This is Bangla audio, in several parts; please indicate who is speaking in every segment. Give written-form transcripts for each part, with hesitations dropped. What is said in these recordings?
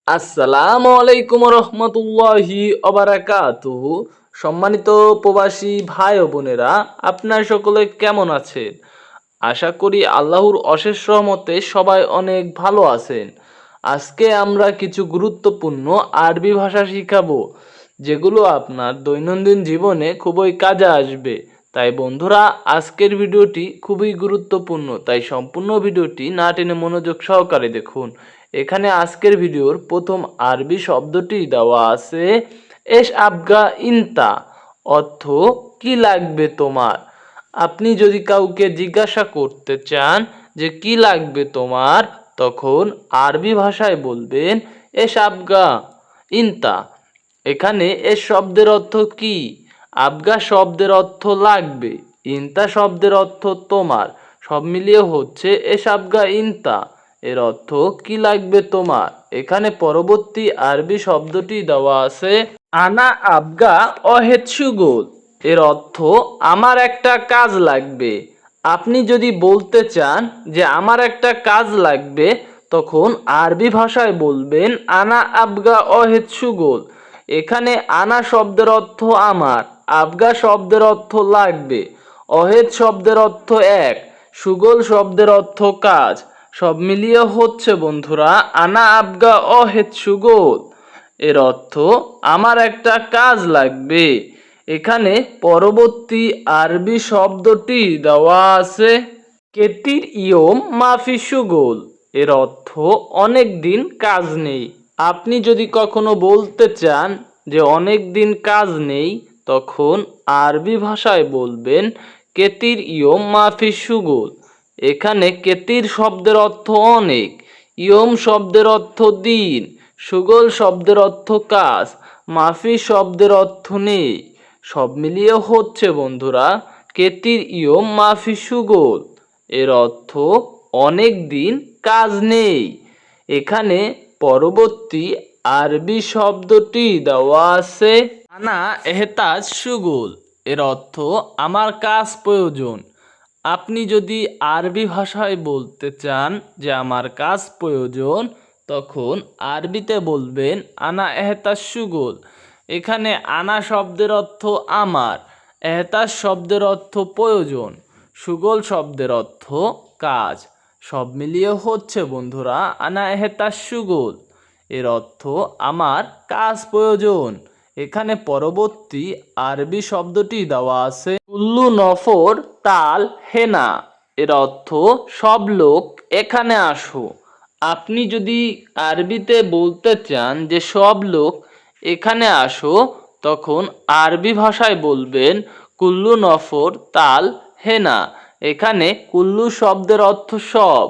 Speaker 1: আসসালামু আলাইকুম রহমতুল্লাহি অবারাকাতুহু। সম্মানিত প্রবাসী ভাই ও বোনেরা, আপনার সকলে কেমন আছেন? আশা করি আল্লাহর অশেষ রহমতে সবাই অনেক ভালো আছেন। আজকে আমরা কিছু গুরুত্বপূর্ণ আরবি ভাষা শিখাবো, যেগুলো আপনার দৈনন্দিন জীবনে খুবই কাজে আসবে। তাই বন্ধুরা, আজকের ভিডিওটি খুবই গুরুত্বপূর্ণ, তাই সম্পূর্ণ ভিডিওটি না টেনে মনোযোগ সহকারে দেখুন। এখানে আজকের ভিডিওর প্রথম আরবি শব্দটি দেওয়া আছে এস আবগা ইনতা, অর্থ কি লাগবে তোমার। আপনি যদি কাউকে জিজ্ঞাসা করতে চান যে কি লাগবে তোমার, তখন আরবি ভাষায় বলবেন এস আবগা ইনতা। এখানে এস শব্দের অর্থ কি, আবগা শব্দের অর্থ লাগবে, ইনতা শব্দের অর্থ তোমার, সব মিলিয়ে হচ্ছে এস আবগা ইনতা। এর অর্থ কি লাগবে তোমার। এখানে পরবর্তী আরবি শব্দটি দেওয়া আছে আনা আবগা অহেদ সুগোল। এর অর্থ আমার একটা কাজ লাগবে। আপনি যদি বলতে চান যে আমার একটা কাজ লাগবে, তখন আরবি ভাষায় বলবেন আনা আবগা অহেদ সুগোল। এখানে আনা শব্দের অর্থ আমার, আবগা শব্দের অর্থ লাগবে, অহেদ শব্দের অর্থ এক, সুগোল শব্দের অর্থ কাজ, সব মিলিয়ে হচ্ছে বন্ধুরা আনা আবগা অহেদ সুগোল। এর অর্থ আমার একটা কাজ লাগবে। এখানে পরবর্তী আরবি শব্দটি দেওয়া আছে কেতির ইয়ম মাফি সুগোল। এর অর্থ অনেক দিন কাজ নেই। আপনি যদি কখনো বলতে চান যে অনেক দিন কাজ নেই, তখন আরবি ভাষায় বলবেন কেতির ইয়ম মাফি সুগোল। এখানে কেতির শব্দের অর্থ অনেক, ইয়ম শব্দের অর্থ দিন, সুগোল শব্দের অর্থ কাজ, মাফি শব্দের অর্থ নেই। সব মিলিয়ে হচ্ছে বন্ধুরা কেতির ইয়ম মাফি সুগোল। এর অর্থ অনেক দিন কাজ নেই। এখানে পরবর্তী আরবি শব্দটি দেওয়া আছে আনা এহতাজ সুগোল। এর অর্থ আমার কাজ প্রয়োজন। আপনি যদি আরবি ভাষায় বলতে চান যে আমার কাজ প্রয়োজন, তখন আরবিতে বলবেন আনা এহতাজ সুগোল। এখানে আনা শব্দের অর্থ আমার, এহতাজ শব্দের অর্থ প্রয়োজন, সুগোল শব্দের অর্থ কাজ, সব মিলিয়ে হচ্ছে বন্ধুরা আনা এহতাজ সুগোল। এর অর্থ আমার কাজ প্রয়োজন। এখানে পরবর্তী আরবি শব্দটি দেওয়া আছে কুল্লু নফর তাল হেনা। এর অর্থ সব লোক এখানে আসো। আপনি যদি আরবিতে বলতে চান যে সব লোক এখানে আসো, তখন আরবি ভাষায় বলবেন কুল্লু নফর তাল হেনা। এখানে কুল্লু শব্দের অর্থ সব,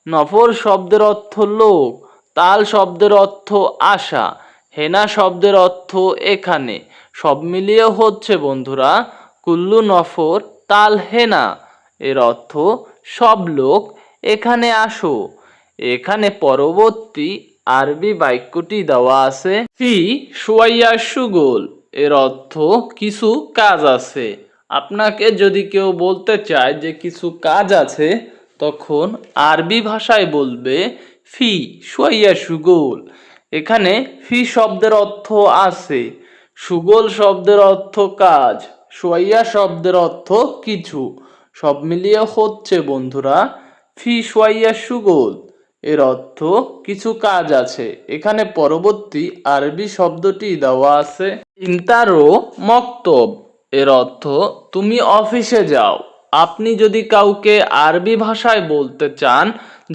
Speaker 1: নফর শব্দের অর্থ লোক, তাল শব্দের অর্থ আসা, হেনা শব্দের অর্থ এখানে, সব মিলিয়ে হচ্ছে বন্ধুরা কুল্লু নফর তাল হেনা। এর অর্থ সব লোক এখানে আসো। এখানে পরবর্তী আরবি বাক্যটি দেওয়া আছে ফি শুয়াইয়া সুগোল। এর অর্থ কিছু কাজ আছে। আপনাকে যদি কেউ বলতে চায় যে কিছু কাজ আছে, তখন আরবি ভাষায় বলবে ফি শুয়াইয়া সুগোল। এখানে ফি শব্দের অর্থ আছে, সুগোল শব্দের অর্থ কাজ, শুয়াইয়া শব্দের অর্থ কিছু, সব মিলিয়ে হচ্ছে বন্ধুরা ফি শুয়াইয়া সুগোল। এর অর্থ কিছু কাজ আছে। এখানে পরবর্তী আরবি শব্দটি দেওয়া আছে ইন্তারো মক্তব। এর অর্থ তুমি অফিসে যাও। আপনি যদি কাউকে আরবি ভাষায় বলতে চান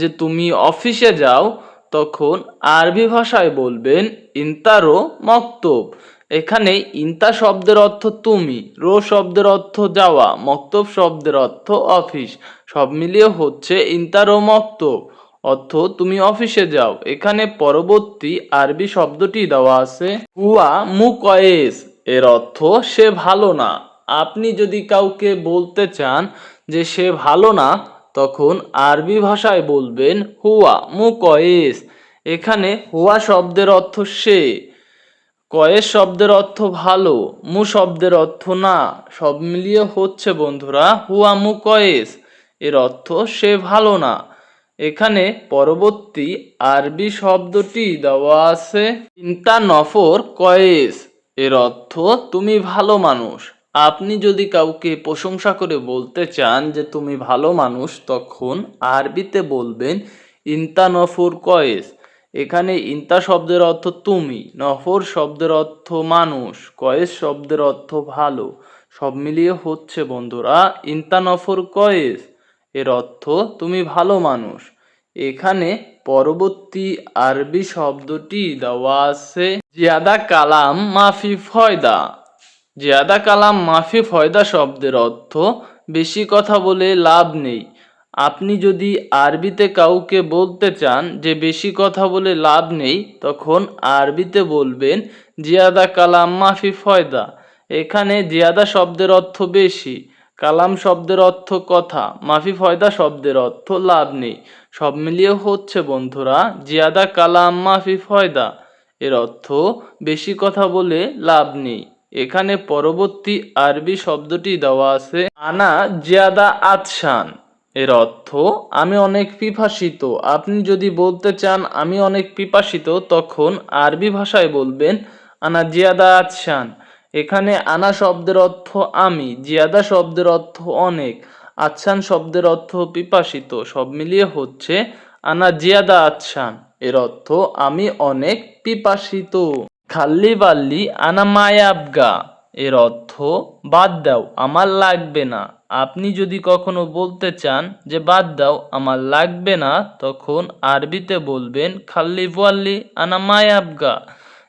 Speaker 1: যে তুমি অফিসে যাও, তখন আরবি ভাষায় বলবেন ইন্তারো মক্তব। এখানে ইন্তা শব্দের অর্থ তুমি, রো শব্দের অর্থ যাওয়া, মক্তব শব্দের অর্থ অফিস, সব মিলিয়ে হচ্ছে ইন্তারো মক্তব, অর্থ তুমি অফিসে যাও। এখানে পরবর্তী আরবি শব্দটি দেওয়া আছে হুয়া মুকয়েস। এর অর্থ সে ভালো না। আপনি যদি কাউকে বলতে চান যে সে ভালো না, তখন আরবি ভাষায় বলবেন হুয়া মুকয়েস। এখানে হুয়া শব্দের অর্থ সে, কয়েস শব্দের অর্থ ভালো, মু শব্দের অর্থ না, সব মিলিয়ে হচ্ছে বন্ধুরা হুয়া মুকয়েস। এর অর্থ সে ভালো না। এখানে পরবর্তী আরবি শব্দটি দেওয়া আছে ইনতা নফর কয়েস। এর অর্থ তুমি ভালো মানুষ। আপনি যদি কাউকে প্রশংসা করে বলতে চান যে তুমি ভালো মানুষ, তখন আরবিতে বলবেন ইনতা নফর কয়েস। এখানে ইনতা শব্দের অর্থ তুমি, নফর শব্দের অর্থ মানুষ, কয়েস শব্দের অর্থ ভালো। সব মিলিয়ে হচ্ছে বন্ধুরা ইনতা নফর কয়েস। এর অর্থ তুমি ভালো মানুষ। এখানে পরবর্তী আরবি শব্দটি দেওয়া আছে জিয়াদা কালাম মাফি ফয়দা। জিয়াদা কালাম মাফি ফয়দা শব্দের অর্থ বেশি কথা বলে লাভ নেই। আপনি যদি আরবিতে কাউকে বলতে চান যে বেশি কথা বলে লাভ নেই, তখন আরবিতে বলবেন জিয়াদা কালাম মাফি ফয়দা। এখানে জিয়াদা শব্দের অর্থ বেশি, কালাম শব্দের অর্থ কথা, মাফি ফয়দা শব্দের অর্থ লাভ নেই। সব মিলিয়ে হচ্ছে বন্ধুরা জিয়াদা কালাম মাফি ফয়দা। এর অর্থ বেশি কথা বলে লাভ নেই। এখানে পরবর্তী আরবি শব্দটি দেওয়া আছে আনা জিয়াদা আতশান। এর অর্থ আমি অনেক পিপাসিত। আপনি যদি বলতে চান আমি অনেক পিপাসিত, তখন আরবি ভাষায় বলবেন আনা জিয়াদা আতশান। এখানে আনা শব্দের অর্থ আমি, জিয়াদা শব্দের অর্থ অনেক, আতশান শব্দের অর্থ পিপাসিত। সব মিলিয়ে হচ্ছে আনা জিয়াদা আতশান। এর অর্থ আমি অনেক পিপাসিত। খাল্লি বাল্লি আনা মায়াবগা। এর অর্থ বাদ দাও আমার লাগবে না। আপনি যদি কখনো বলতে চান যে বাদ দাও আমার লাগবে না, তখন আরবিতে বলবেন খাল্লি ওয়াল্লি আনা মায়াবগা।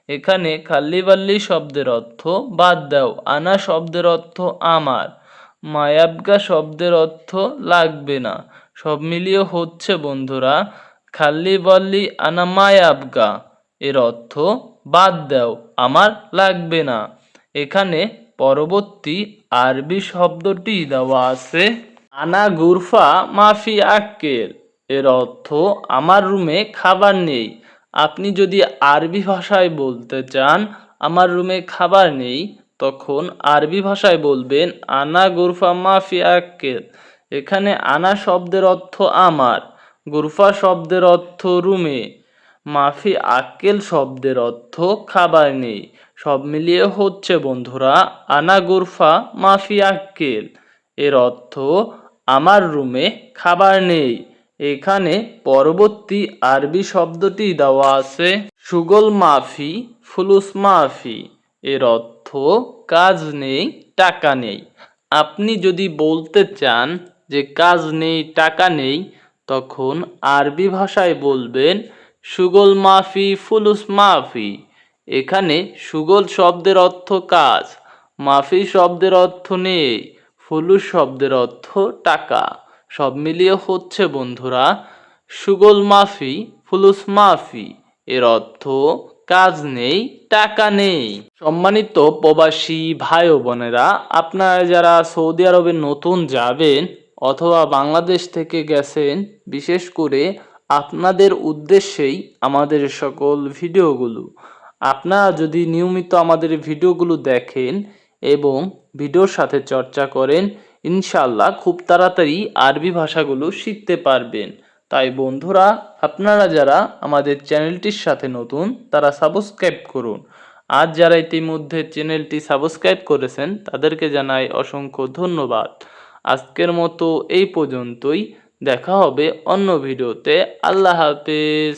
Speaker 1: এখানে খাল্লি বাল্লি শব্দের অর্থ বাদ দাও, আনা শব্দের অর্থ আমার, মায়াবগা শব্দের অর্থ লাগবে না। সব মিলিয়ে হচ্ছে বন্ধুরা খাল্লি বাল্লি আনা মায়াবগা। এর অর্থ বাদ দাও আমার লাগবে না। এখানে পরবর্তী আরবি শব্দটি দেওয়া আছে আনা গুরফা মাফি আক্কেল। এর অর্থ আমার রুমে খাবার নেই। আপনি যদি আরবি ভাষায় বলতে চান আমার রুমে খাবার নেই, তখন আরবি ভাষায় বলবেন আনা গুরফা মাফি আক্কেল। এখানে আনা শব্দের অর্থ আমার, গুরফা শব্দের অর্থ রুমে, মাফি আক্কেল শব্দের অর্থ খাবার নেই। সব মিলিয়ে হচ্ছে বন্ধুরা আনা গুরফা মাফি আক্কেল। এর অর্থ আমার রুমে খাবার নেই। এখানে পরবর্তী আরবি শব্দটি দেওয়া আছে সুগল মাফি ফুলুস মাফি। এর অর্থ কাজ নেই টাকা নেই। আপনি যদি বলতে চান যে কাজ নেই টাকা নেই, তখন আরবি ভাষায় বলবেন সুগল মাফি ফুলুস মাফি। এখানে সুগল শব্দের অর্থ কাজ, মাফি শব্দের অর্থ নেই, ফুলুস শব্দের অর্থ টাকা। সব মিলিয়ে হচ্ছে বন্ধুরা সুগল মাফি ফুলুস মাফি। এর অর্থ কাজ নেই টাকা নেই। সম্মানিত প্রবাসী ভাই ও বোনেরা, আপনারা যারা সৌদি আরবে নতুন যাবেন অথবা বাংলাদেশ থেকে গেছেন, বিশেষ করে আপনাদের উদ্দেশ্যেই আমাদের সকল ভিডিওগুলো। আপনারা যদি নিয়মিত আমাদের ভিডিওগুলো দেখেন এবং ভিডিওর সাথে চর্চা করেন, ইনশাআল্লাহ খুব তাড়াতাড়ি আরবি ভাষাগুলো শিখতে পারবেন। তাই বন্ধুরা, আপনারা যারা আমাদের চ্যানেলটির সাথে নতুন তারা সাবস্ক্রাইব করুন। আর যারা ইতিমধ্যে চ্যানেলটি সাবস্ক্রাইব করেছেন তাদেরকে জানাই অসংখ্য ধন্যবাদ। আজকের মতো এই পর্যন্তই। দেখা হবে অন্য ভিডিওতে। আল্লাহ হাফেজ।